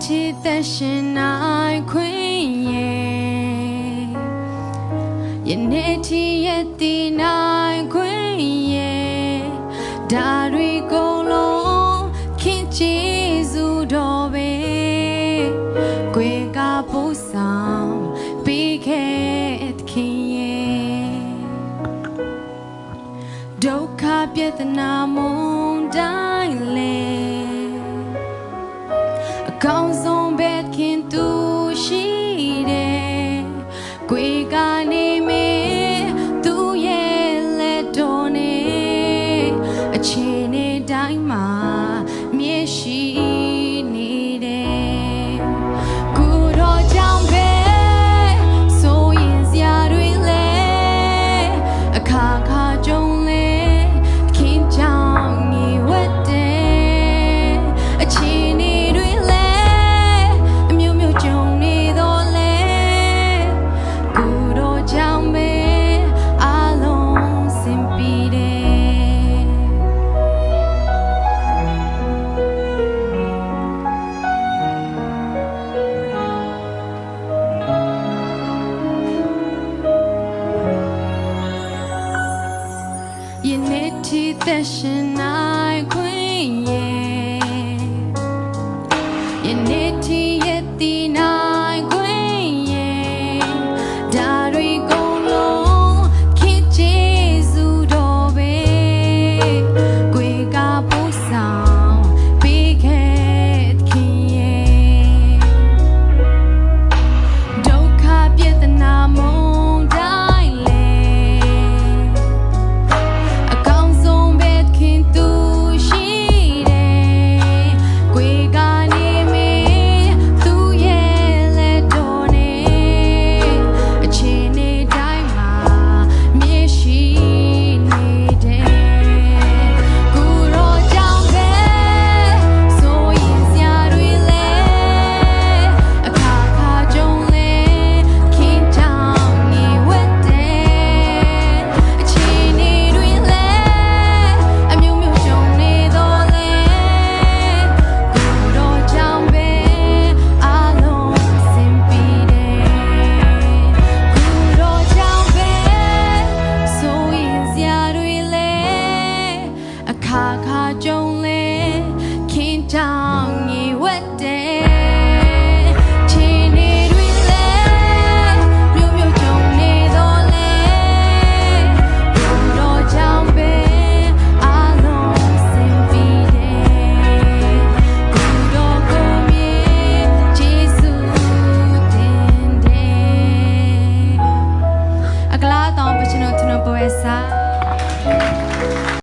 ထိသက်ရှင်နိုင်ခွင့်ရဲ့ယနေ့ထိရတည်နိုင်ခွင့်ရဲ့ဒါတွေကုန်လုံးခင်ကျေးဇူးတော်ပဲကိုယ်ကပို့ဆောင်ပေးခဲ့ခင်ရဲ့ဒုက္ခပြဿနာမုန်တိုင်းလေအကောင်းဆုံးပဲခင်သူရှိတယ်ကိုယ်ကနေမေသူရဲ့လက်တော်နဲ့အချိန်နဲ့တိုင်းမှာမြဲရှိနေတယ်ကိုတော်ကြောင့်ပဲဆိုရင်စရာတွေလဲအခါခါကြုံလဲခင်ကြောင့်ငြိဝတ်တယ်အချိန်တွေလဲအမျိုးမျိုးကြုံနေတော့လဲကိုတော်ကြောင့်ပဲအားလုံးစင်ပြီးတယ်ယနေ့ထိသက်ရှင်နိုင်ခွင့်ရဲ့ယနေ့ထိရတည်နိုင်ခွင့်ရဲ့ဒါတွေကုန်လုံးခင်ကျေးဇူးတော်ပဲကိုယ်ကပို့ဆောင်ပေးခဲ့ခင်ရဲ့ဒုက္ခပြဿနာမုန်တိုင်းလေအကောင်းဆုံးပဲခင်သူရှိတယ်ကိုယ်ကနေမေသူရဲ့လက်တော်နဲ့အချိန်နဲ့တိုင်းမှာမြဲရှိနေတယ်ကိုတော်ကြောင့်ပဲဆိုရင်စရာတွေလဲအခါခါကြုံလဲခင်ကြောင့်ငြိဝတ်တယ်အချိန်တွေလဲအမျိုးမျိုးကြုံနေတော့လဲကိုတော်ကြောင့်ပဲအားလုံးစင်ပြီးတယ်ကိုတော်ကြောင့်ပဲဆိုရင်စရာတွေလဲအခါခါကြုံလဲခင်ကြောင့်ငြိဝတ်တယ်ချိန်တွေလဲမျိုးမျိုးကြုံနေတော့လဲကိုတော်ကြောင့်ပဲအားလုံးစင်ပြီးတယ်ကိုတော်ကိုမြေကျေးဇူးတင်တယ်အကလာတောင်ပချနုထနပွဲစာ